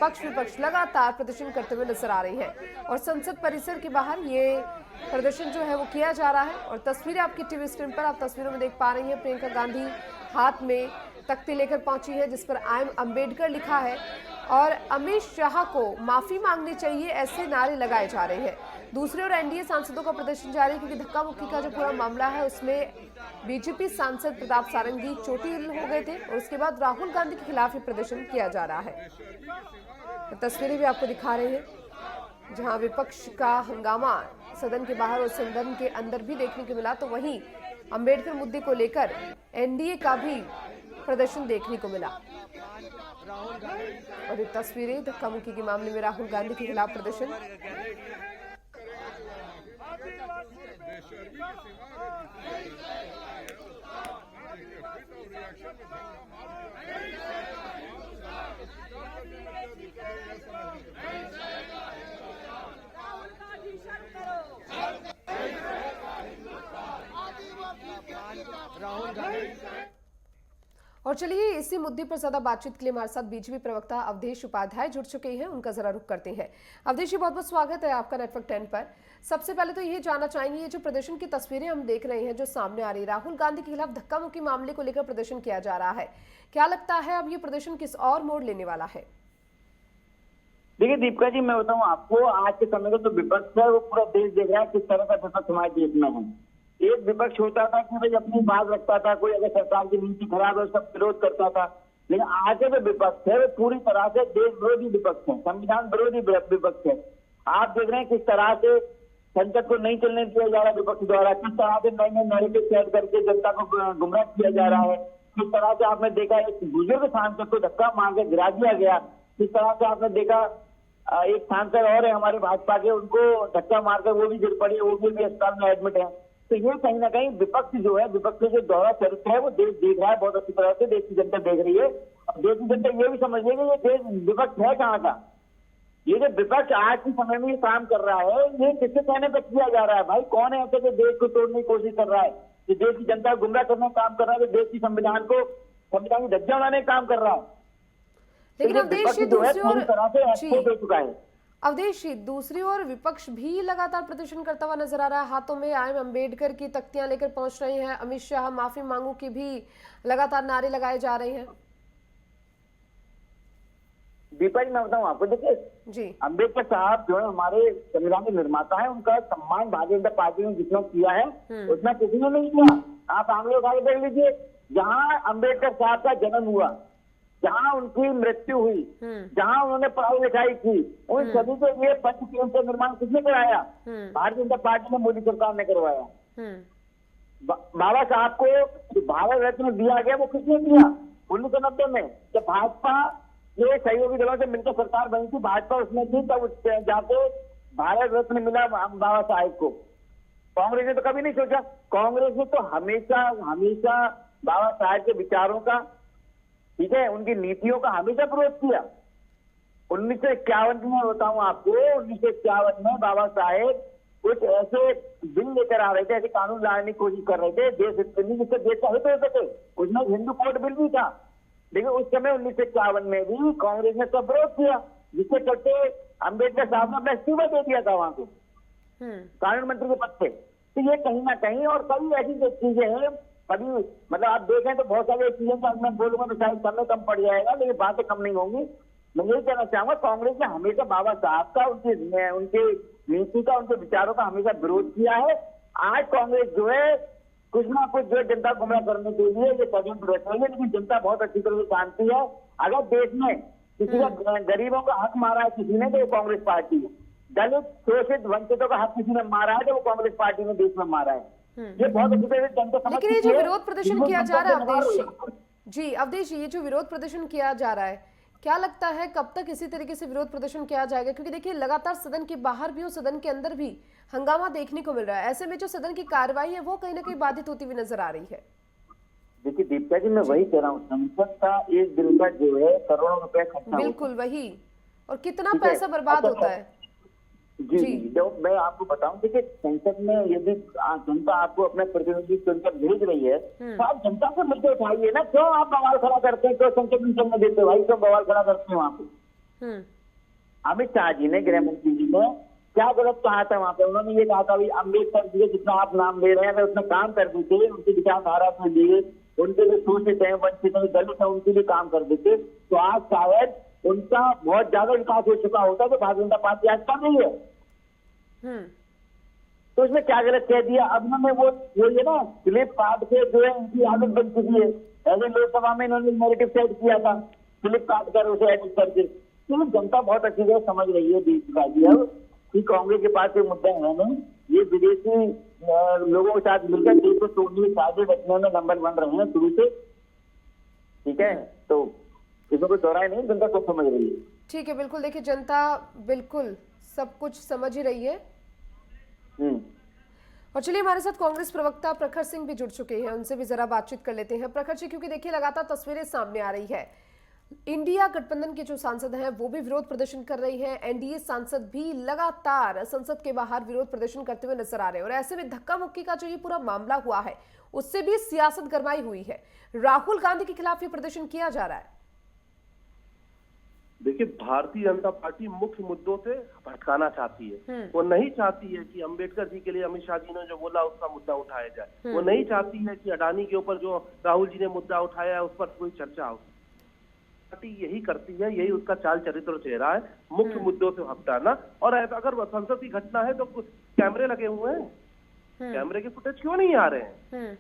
पक्ष विपक्ष लगातार प्रदर्शन करते हुए नजर आ रही है और संसद परिसर के बाहर ये प्रदर्शन जो है वो किया जा रहा है। और तस्वीरें आपकी टीवी स्क्रीन पर आप तस्वीरों में देख पा रही हैं। प्रियंका गांधी हाथ में तख्ती लेकर पहुंची है जिस पर आई एम अम्बेडकर लिखा है और अमित शाह को माफी मांगनी चाहिए, ऐसे नारे लगाए जा रहे हैं। दूसरी ओर एनडीए सांसदों का प्रदर्शन जारी है क्योंकि धक्का मुक्की का जो पूरा मामला है उसमें बीजेपी सांसद प्रताप सारंगी चोटिल हो गए थे और उसके बाद राहुल गांधी के खिलाफ ये प्रदर्शन किया जा रहा है। तो तस्वीरें भी आपको दिखा रहे हैं जहां विपक्ष का हंगामा सदन के बाहर और सदन के अंदर भी देखने को मिला, तो वहीं अंबेडकर मुद्दे को लेकर एनडीए का भी प्रदर्शन देखने को मिला। और ये तस्वीरें धक्का मुक्की के मामले में राहुल गांधी के खिलाफ प्रदर्शन। और चलिए इसी मुद्दे पर ज्यादा बातचीत के लिए हमारे साथ बीजेपी प्रवक्ता अवधेश उपाध्याय जुड़ चुके हैं, उनका जरा रुख करते हैं। अवधेश जी, बहुत बहुत स्वागत है आपका नेटवर्क 10 पर। सबसे पहले तो ये जानना चाहेंगे, ये जो प्रदर्शन की तस्वीरें हम देख रहे हैं जो सामने आ रही है, राहुल गांधी के खिलाफ धक्का मुक्की मामले को लेकर प्रदर्शन किया जा रहा है, क्या लगता है अब ये प्रदर्शन किस और मोड़ लेने वाला है? देखिए दीपिका जी, मैं बताऊं आपको, आज के समय का जो विपक्ष है वो पूरा देश देख रहा है किस तरह का विपक्ष हमारे देश में है। एक विपक्ष होता था कि भाई अपनी बात रखता था, कोई अगर सरकार की नीति खराब है उसका विरोध करता था, लेकिन आज का जो विपक्ष है वो पूरी तरह से देश विरोधी विपक्ष है, संविधान विरोधी विपक्ष है। आप देख रहे हैं किस तरह से संसद को नहीं चलने दिया जा रहा है विपक्ष द्वारा, किस तरह से नए नए नैरेटिव सेट करके जनता को गुमराह किया जा रहा है, किस तरह से आपने देखा एक बुजुर्ग सांसद को धक्का मार के गिरा दिया गया, किस तरह से आपने देखा एक सांसद और है हमारे भाजपा के, उनको धक्का मारकर वो भी गिर पड़ी, वो भी अस्पताल में एडमिट है। तो ये कहीं ना कहीं विपक्ष जो है, विपक्ष का जो दौरा चरित्र है वो देश देख रहा है बहुत अच्छी तरह से, देश की जनता देख रही है। अब देश की जनता ये भी समझ रही है कि ये देश विपक्ष है कहाँ का। ये जो विपक्ष आज के समय में ये काम कर रहा है ये किसके कहने पर किया जा रहा है? भाई कौन है ऐसे जो देश को तोड़ने की कोशिश कर रहा है, जो देश की जनता को गुमराह करने का काम कर रहा है, जो देश की संविधान की धज्जियां उड़ाने का काम कर रहा है। लेकिन अवधेश जी हो चुका है। अवधेश जी, दूसरी ओर विपक्ष भी लगातार प्रदर्शन करता हुआ नजर आ रहा है, हाथों में आई एम अम्बेडकर की तख्तियां लेकर पहुंच रहे हैं, अमित शाह माफी मांगू की भी लगातार नारे लगाए जा रहे हैं। दीपा जी, मैं बताऊं आपको, देखिए जी, अम्बेडकर साहब जो है हमारे संविधान के निर्माता है, उनका सम्मान भारतीय जनता पार्टी ने जितना किया है उतना किसी ने नहीं किया। आप आंकड़े उठा के देख लीजिए, जहां अम्बेडकर साहब का जन्म हुआ, जहां उनकी मृत्यु हुई, जहां उन्होंने पढ़ाई लिखाई की, उन सभी के लिए पंचतीर्थ का निर्माण किसने कराया? भारतीय जनता पार्टी ने, मोदी सरकार ने करवाया। बाबा साहब को जो भारत रत्न दिया गया वो किसने दिया? 1990 में जब भाजपा के सहयोगी दलों से मिलकर सरकार बनी थी, भाजपा उसमें थी, तब जाके भारत रत्न मिला बाबा साहेब को। कांग्रेस ने तो कभी नहीं सोचा। कांग्रेस ने तो हमेशा हमेशा बाबा साहेब के विचारों का, ठीक है, उनकी नीतियों का हमेशा विरोध किया। 1951 में बताऊं आपको, 1951 में बाबा साहेब कुछ ऐसे बिल लेकर आ रहे थे, ऐसे कानून लाने की कोशिश कर रहे थे देश हित में, जिससे देश का हित हो सके। उसमें हिंदू कोड बिल भी था, लेकिन उस समय 1951 में भी कांग्रेस ने सब विरोध किया, जिसके चलते अम्बेडकर साहब ने अपना इस्तीफा दे दिया था वहां को कानून मंत्री के पद से। तो ये कहीं ना कहीं, और कई ऐसी चीजें हैं, कभी मतलब आप देखें तो बहुत सारी चीजें का मैं बोलूंगा तो शायद समय कम पड़ जाएगा, लेकिन बातें कम नहीं होंगी। मैं यही कहना चाहूंगा, कांग्रेस ने हमेशा बाबा साहब का, उनके नीति का, उनके विचारों का हमेशा विरोध किया है। आज कांग्रेस जो है कुछ ना कुछ जो जनता को गुमराह करने के लिए ये कदम उठा रही है, लेकिन जनता बहुत अच्छी तरह से जानती है, अगर देश में किसी का गरीबों का हक मारा है किसी ने तो वो कांग्रेस पार्टी है, दलित शोषित वंचितों का हक किसी ने मारा है तो वो कांग्रेस पार्टी ने देश में मारा है। ये बहुत अच्छी तरह से जनता समझती है। लेकिन ये जो विरोध प्रदर्शन किया जा रहा है अवधेश जी, अवधेश जी, ये जो विरोध प्रदर्शन किया जा रहा है, क्या लगता है कब तक इसी तरीके से विरोध प्रदर्शन किया जाएगा? क्योंकि देखिए लगातार सदन के बाहर भी और सदन के अंदर भी हंगामा देखने को मिल रहा है, ऐसे में जो सदन की कार्रवाई है वो कहीं ना कहीं बाधित होती हुई नजर आ रही है। देखिए दीपिका जी, मैं वही कह रहा हूँ, संसद का एक दिन का जो है करोड़ों रुपए खर्चा, बिल्कुल वही, और कितना पैसा बर्बाद होता है। जी जी, जब मैं आपको बताऊं, देखिए संसद में यदि जनता आपको अपने प्रतिनिधि चुनकर भेज रही है तो आप जनता से मिलकर उठाइए ना। क्यों आप बवाल खड़ा करते हैं? क्यों संसद में चलने देते हो भाई? क्यों बवाल खड़ा करते हैं वहां पे? अमित शाह जी ने, गृह मंत्री जी ने क्या गलत कहा था वहां पे? उन्होंने ये कहा था भाई अम्बेडकर जी जितना आप नाम ले रहे हैं अगर उतना काम कर देते, उनकी विचारधारा के लिए, उनके जो शोषित है, वंचित है, दलित है, उनके लिए काम कर देते तो आज शायद उनका बहुत ज्यादा विकास हो चुका होता, तो भारतीय जनता पार्टी आज कर रही है। तो इसमें क्या गलत कह दिया? अब उन्होंने वो ये ना क्लिप काट के जो है इनकी आदत बन चुकी है। पहले लोकसभा में इन्होंने नैरेटिव सेट किया था, क्लिप काट कर उसे एडिट करके। तो जनता बहुत अच्छी तरह समझ रही है देश का अब कि कांग्रेस के पास जो मुद्दे हैं ना, ये विदेशी लोगों के साथ मिलकर देश को तोड़ने की साजिश रचने में नंबर 1 रहे हैं शुरू से। ठीक है, तो इसमें कोई दोहराए नहीं, जनता सब समझ रही है। ठीक है, बिल्कुल। देखिए, जनता बिल्कुल सब कुछ समझ ही रही है। और चलिए, हमारे साथ कांग्रेस प्रवक्ता प्रखर सिंह भी जुड़ चुके हैं, उनसे भी जरा बातचीत कर लेते हैं। प्रखर जी, क्योंकि देखिए लगातार तस्वीरें सामने आ रही है, इंडिया गठबंधन के जो सांसद हैं वो भी विरोध प्रदर्शन कर रही हैं, एनडीए सांसद भी लगातार संसद के बाहर विरोध प्रदर्शन करते हुए नजर आ रहे हैं। और ऐसे में धक्का मुक्की का जो ये पूरा मामला हुआ है उससे भी सियासत गरमाई हुई है। राहुल गांधी के खिलाफ ये प्रदर्शन किया जा रहा है। देखिए, भारतीय जनता पार्टी मुख्य मुद्दों से भटकाना चाहती है। वो नहीं चाहती है कि अंबेडकर जी के लिए अमित शाह जी ने जो बोला उसका मुद्दा उठाया जाए। वो नहीं चाहती है कि अडानी के ऊपर जो राहुल जी ने मुद्दा उठाया है उस पर कोई चर्चा हो। पार्टी यही करती है, यही उसका चाल चरित्र चेहरा है, मुख्य मुद्दों से हटाना। और अगर संसद की घटना है तो कैमरे लगे हुए हैं, कैमरे के फुटेज क्यों नहीं आ रहे हैं?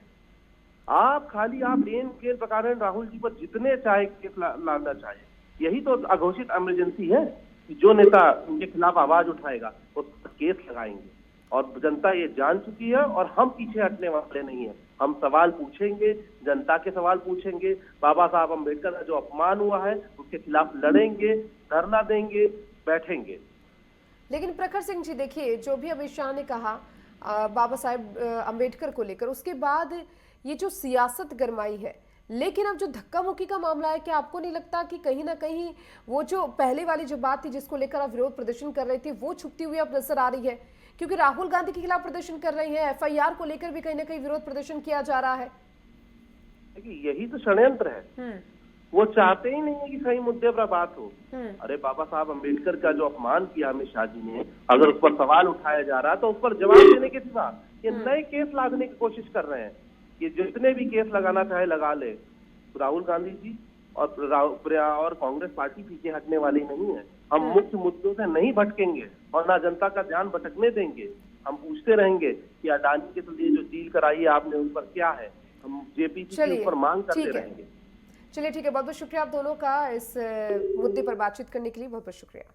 आप लेन केस प्रकार राहुल जी पर जितने चाहे केस लाना चाहे, यही तो अघोषित इमरजेंसी है कि जो नेता उनके खिलाफ आवाज उठाएगा उस पर केस लगाएंगे। और जनता ये जान चुकी है और हम पीछे हटने वाले नहीं है। हम सवाल पूछेंगे, जनता के सवाल पूछेंगे, बाबा साहब अम्बेडकर का जो अपमान हुआ है उसके खिलाफ लड़ेंगे, धरना देंगे, बैठेंगे। लेकिन प्रखर सिंह जी, देखिए जो भी अमित शाह ने कहा बाबा साहेब अम्बेडकर को लेकर, उसके बाद ये जो सियासत गरमाई है, लेकिन अब जो धक्का मुक्की का मामला है, क्या आपको नहीं लगता कि कहीं ना कहीं वो जो पहले वाली जो बात थी जिसको लेकर आप विरोध प्रदर्शन कर रहे थे वो छुपती हुई अब नजर आ रही है? क्योंकि राहुल गांधी के खिलाफ प्रदर्शन कर रही है, एफआईआर को लेकर भी कहीं ना कहीं विरोध प्रदर्शन किया जा रहा है। देखिए, यही तो षड्यंत्र है। वो चाहते ही नहीं है कि सही मुद्दे पर बात हो। अरे बाबा साहब अम्बेडकर का जो अपमान किया अमित शाह जी ने, अगर उस पर सवाल उठाया जा रहा है तो उस पर जवाब देने के सिवा ये नए केस लादने की कोशिश कर रहे हैं। ये जितने भी केस लगाना चाहे लगा ले। राहुल गांधी जी और कांग्रेस पार्टी पीछे हटने वाली नहीं है। हम मुख्य मुद्दों से नहीं भटकेंगे और ना जनता का ध्यान भटकने देंगे। हम पूछते रहेंगे कि अडानी के लिए जो डील कराई है आपने उस पर क्या है। हम जेपीसी के ऊपर मांग करते रहेंगे। चलिए, ठीक है, बहुत बहुत शुक्रिया आप दोनों का इस मुद्दे पर बातचीत करने के लिए। बहुत बहुत शुक्रिया।